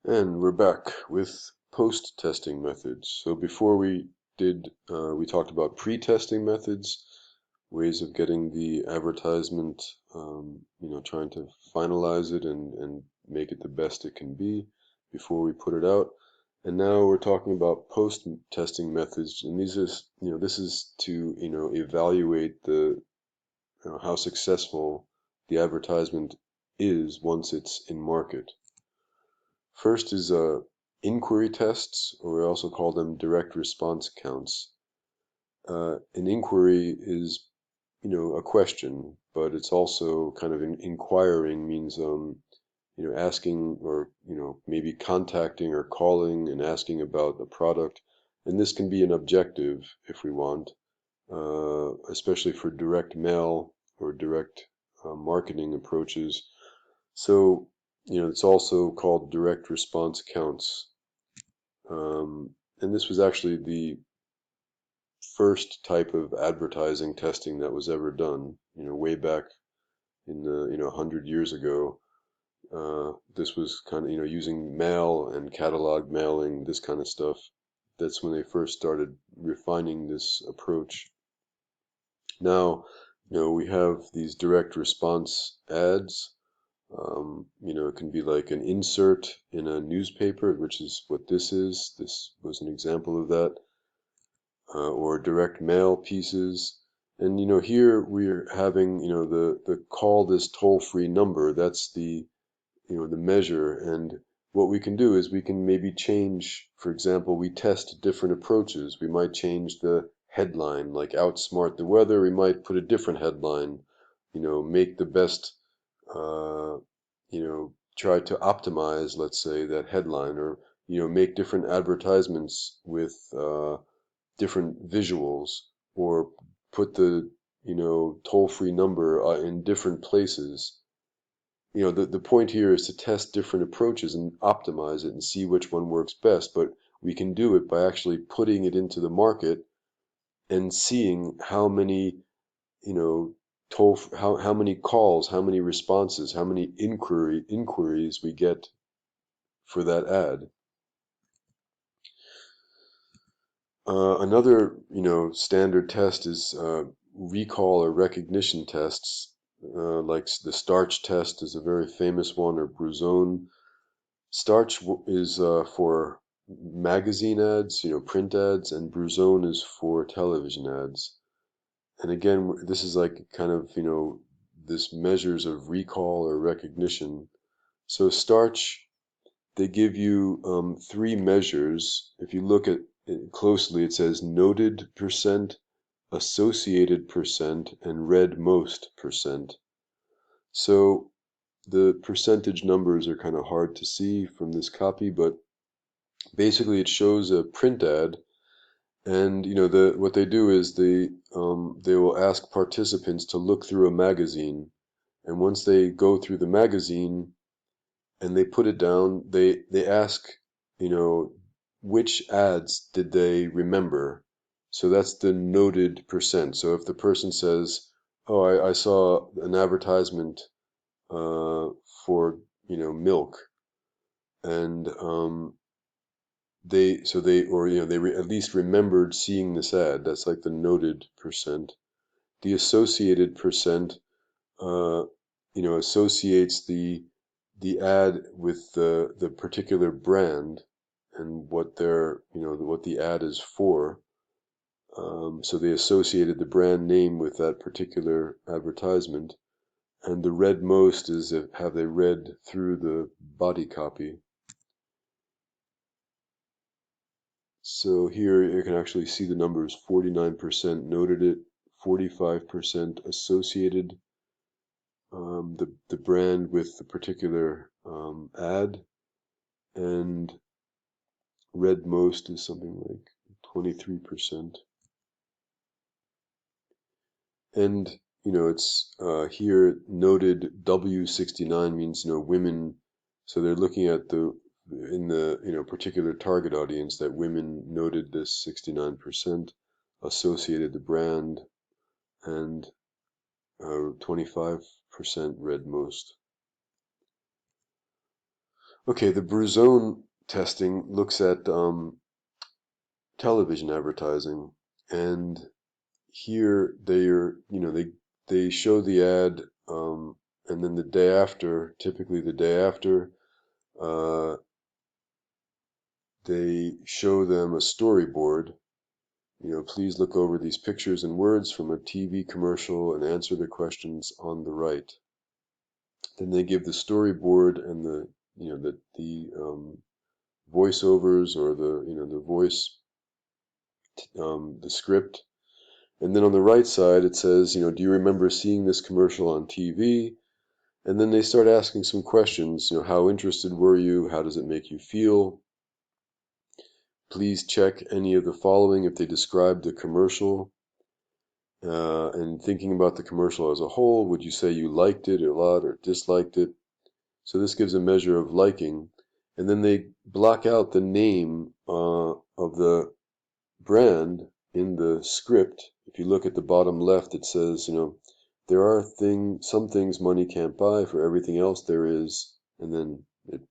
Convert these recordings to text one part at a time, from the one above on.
And we're back with post-testing methods. So before we talked about pre-testing methods, ways of getting the advertisement, trying to finalize it and make it the best it can be before we put it out. And now we're talking about post-testing methods, and this is to, evaluate how successful the advertisement is once it's in market. First is inquiry tests, or we also call them direct response counts. An inquiry is, a question, but it's also kind of inquiring means, asking or, maybe contacting or calling and asking about a product. And this can be an objective if we want, especially for direct mail or direct marketing approaches. So, it's also called direct response counts. And this was actually the first type of advertising testing that was ever done, way back in the, 100 years ago. This was kind of, using mail and catalog mailing, this kind of stuff. That's when they first started refining this approach. Now, we have these direct response ads. It can be like an insert in a newspaper, which is what this is. This was an example of that. Or direct mail pieces. And here we're having the call this toll-free number. That's the the measure. And what we can do is we can maybe change. For example, we test different approaches. We might change the headline, like outsmart the weather. We might put a different headline. Make the best. Try to optimize, let's say, that headline, or make different advertisements with different visuals, or put the toll-free number in different places. The point here is to test different approaches and optimize it and see which one works best, but we can do it by actually putting it into the market and seeing how many how many calls, how many responses, how many inquiries we get for that ad. Another, standard test is recall or recognition tests, like the starch test is a very famous one, or Bruzone. Starch is for magazine ads, print ads, and Bruzone is for television ads. And again, this is like kind of, this measures of recall or recognition. So starch, they give you three measures. If you look at it closely, it says noted percent, associated percent, and read most percent. So the percentage numbers are kind of hard to see from this copy, but basically it shows a print ad, and what they do is they will ask participants to look through a magazine, and once they go through the magazine and they put it down, they ask, which ads did they remember? So that's the noted percent. So if the person says, "Oh, I saw an advertisement for milk," and they at least remembered seeing this ad. That's like the noted percent. The associated percent, associates the ad with the particular brand and what what the ad is for. So they associated the brand name with that particular advertisement. And the read most is have they read through the body copy. So here you can actually see the numbers. 49% noted it, 45% associated the brand with the particular ad, and read most is something like 23%. And it's here noted W69 means women, so they're looking at in the particular target audience, that women noted this 69%, associated the brand, and 25% read most. Okay, the Bruzone testing looks at television advertising, and here they show the ad, and then the day after, typically the day after, uh, they show them a storyboard. Please look over these pictures and words from a TV commercial and answer the questions on the right. Then they give the storyboard and the voiceovers, or the voice, the script. And then on the right side it says, do you remember seeing this commercial on TV? And then they start asking some questions. How interested were you? How does it make you feel? Please check any of the following if they describe the commercial. And thinking about the commercial as a whole, would you say you liked it a lot or disliked it? So this gives a measure of liking. And then they block out the name of the brand in the script. If you look at the bottom left, it says, there are some things money can't buy, for everything else there is, and then it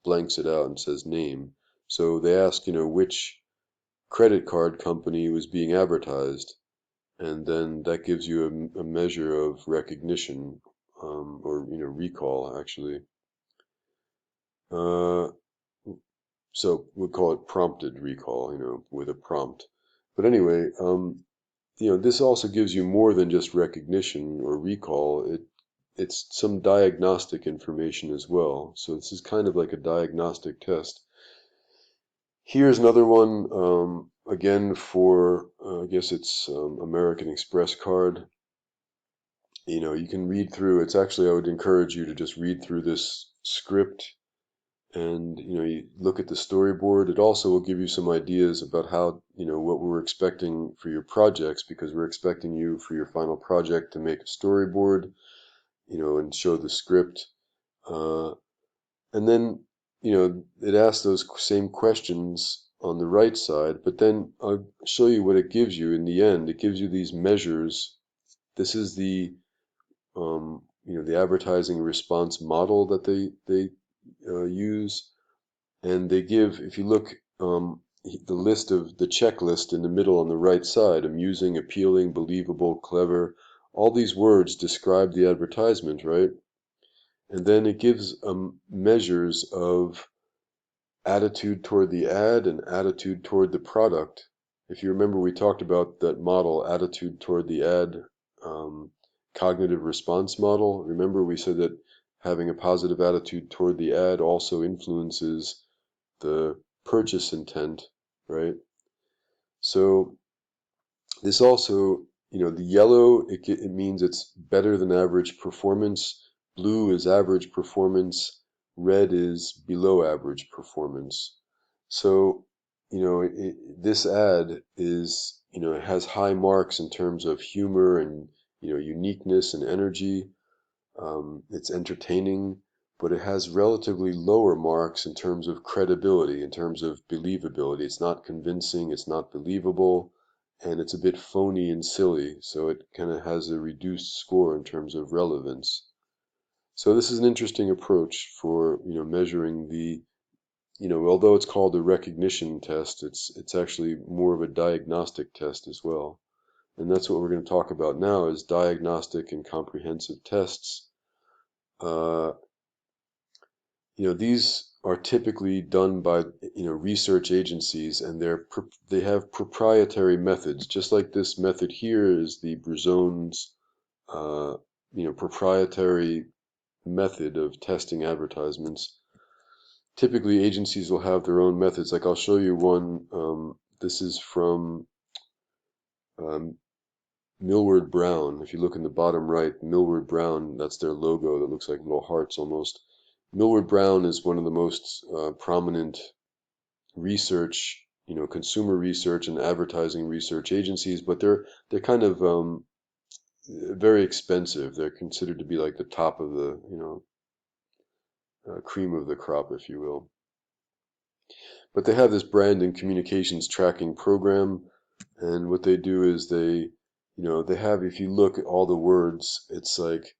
blanks it out and says name. So they ask, which credit card company was being advertised, and then that gives you a measure of recognition, or recall actually. Uh, so we'll call it prompted recall, with a prompt. But anyway, this also gives you more than just recognition or recall. It's some diagnostic information as well. So this is kind of like a diagnostic test. Here's another one, again for, I guess it's American Express card. You can read through, it's actually, I would encourage you to just read through this script, and you look at the storyboard. It also will give you some ideas about how, what we're expecting for your projects, because we're expecting you for your final project to make a storyboard, and show the script. And then, it asks those same questions on the right side, but then I'll show you what it gives you in the end. It gives you these measures. This is the advertising response model that they use, and they give, if you look, the list of the checklist in the middle on the right side: amusing, appealing, believable, clever. All these words describe the advertisement, right? And then it gives measures of attitude toward the ad and attitude toward the product. If you remember, we talked about that model, attitude toward the ad, um, cognitive response model. Remember, we said that having a positive attitude toward the ad also influences the purchase intent, right? So this also, the yellow, it means it's better than average performance. Blue is average performance. Red is below average performance. So, this ad is, it has high marks in terms of humor and, uniqueness and energy. It's entertaining, but it has relatively lower marks in terms of credibility, in terms of believability. It's not convincing, it's not believable, and it's a bit phony and silly, so it kind of has a reduced score in terms of relevance. So this is an interesting approach for, measuring the, although it's called a recognition test, it's actually more of a diagnostic test as well. And that's what we're going to talk about now, is diagnostic and comprehensive tests. Uh, these are typically done by, research agencies, and they have proprietary methods. Just like this method here is the Bruzone's, proprietary method of testing advertisements. Typically, agencies will have their own methods. Like I'll show you one. This is from um, Millward Brown. If you look in the bottom right, Millward Brown, that's their logo that looks like little hearts almost. Millward Brown is one of the most prominent research, consumer research and advertising research agencies, but they're kind of very expensive. They're considered to be like the top of the, cream of the crop, if you will. But they have this brand and communications tracking program, and what they do is they have, if you look at all the words, it's like,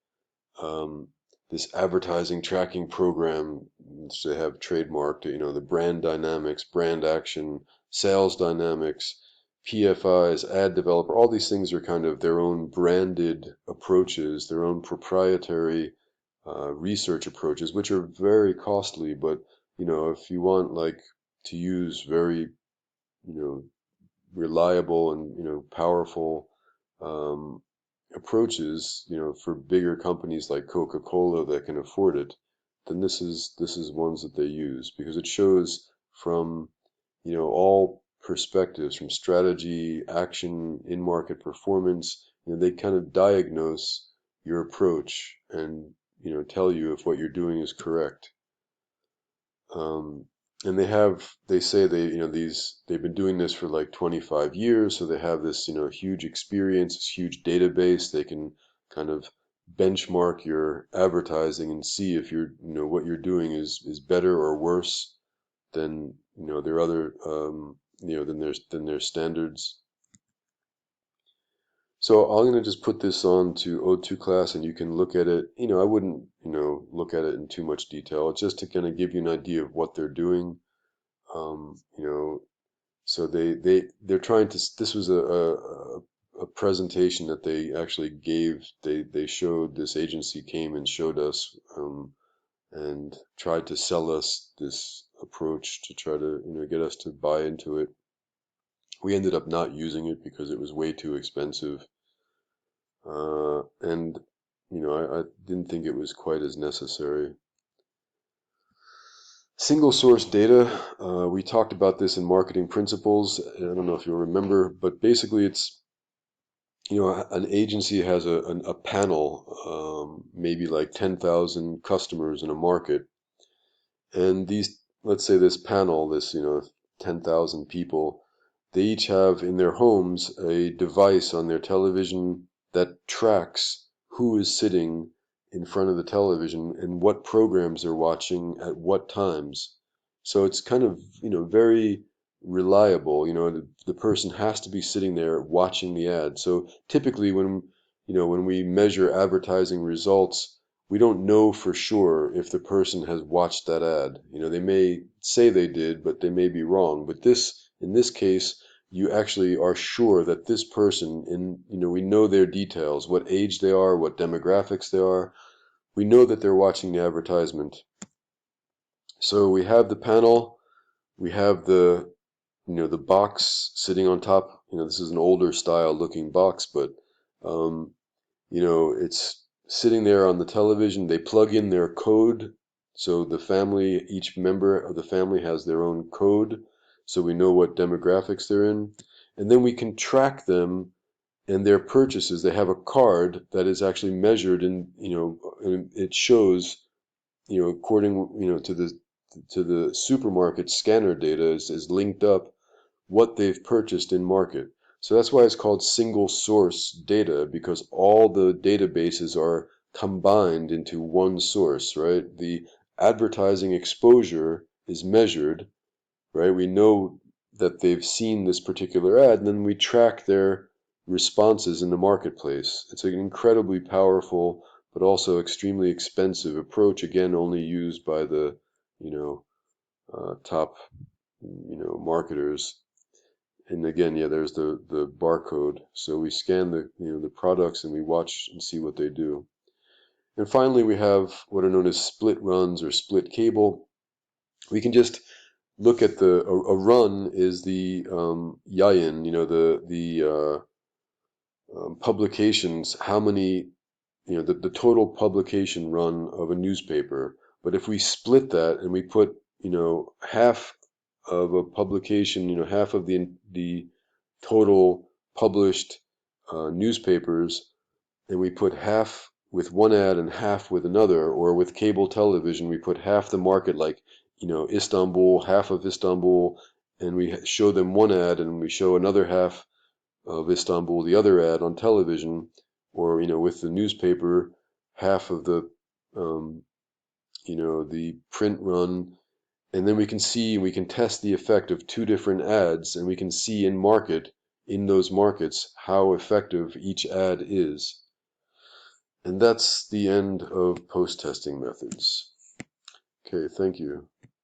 this advertising tracking program, which they have trademarked, the brand dynamics, brand action, sales dynamics, PFIs, ad developer, all these things are kind of their own branded approaches, their own proprietary research approaches, which are very costly. But, if you want like to use very, reliable and, powerful um, approaches, for bigger companies like Coca-Cola that can afford it, then this is ones that they use because it shows from, all perspectives, from strategy, action, in-market performance. They kind of diagnose your approach and, tell you if what you're doing is correct. Um, and they say they've been doing this for like 25 years, so they have this, huge experience, this huge database. They can kind of benchmark your advertising and see if what you're doing is better or worse than, their other, than their standards. So I'm going to just put this on to O2 class and you can look at it. I wouldn't, look at it in too much detail. It's just to kind of give you an idea of what they're doing. Um, you know, so they're trying to, this was a presentation that they actually gave. They showed, this agency came and showed us, and tried to sell us this approach to try to, get us to buy into it. We ended up not using it because it was way too expensive. And I didn't think it was quite as necessary. Single source data, we talked about this in marketing principles. I don't know if you'll remember, but basically it's, an agency has a panel, maybe like 10,000 customers in a market. And these, let's say this panel, this, 10,000 people, they each have in their homes a device on their television that tracks who is sitting in front of the television and what programs they're watching at what times. So it's kind of, very reliable. The person has to be sitting there watching the ad. So typically when we measure advertising results, we don't know for sure if the person has watched that ad. They may say they did, but they may be wrong. But in this case, you actually are sure that this person, we know their details, what age they are, what demographics they are. We know that they're watching the advertisement. So we have the panel, we have the box sitting on top. This is an older style looking box, but, it's sitting there on the television. They plug in their code. So each member of the family has their own code. So we know what demographics they're in. And then we can track them and their purchases. They have a card that is actually measured and it shows, according, to the supermarket scanner data is linked up what they've purchased in market. So that's why it's called single source data, because all the databases are combined into one source, right? The advertising exposure is measured, right? We know that they've seen this particular ad, and then we track their responses in the marketplace. It's an incredibly powerful, but also extremely expensive approach, again, only used by the, top, marketers. And again, yeah, there's the barcode. So we scan the products and we watch and see what they do. And finally, we have what are known as split runs or split cable. We can just look at a run is the yayin, the publications, how many, the total publication run of a newspaper. But if we split that and we put, half of a publication, half of the total published newspapers, and we put half with one ad and half with another, or with cable television, we put half the market, like, Istanbul, half of Istanbul, and we show them one ad and we show another half of Istanbul, the other ad on television, or, with the newspaper, half of um, the print run. And then we can test the effect of two different ads, and we can see in those markets, how effective each ad is. And that's the end of post-testing methods. Okay, thank you.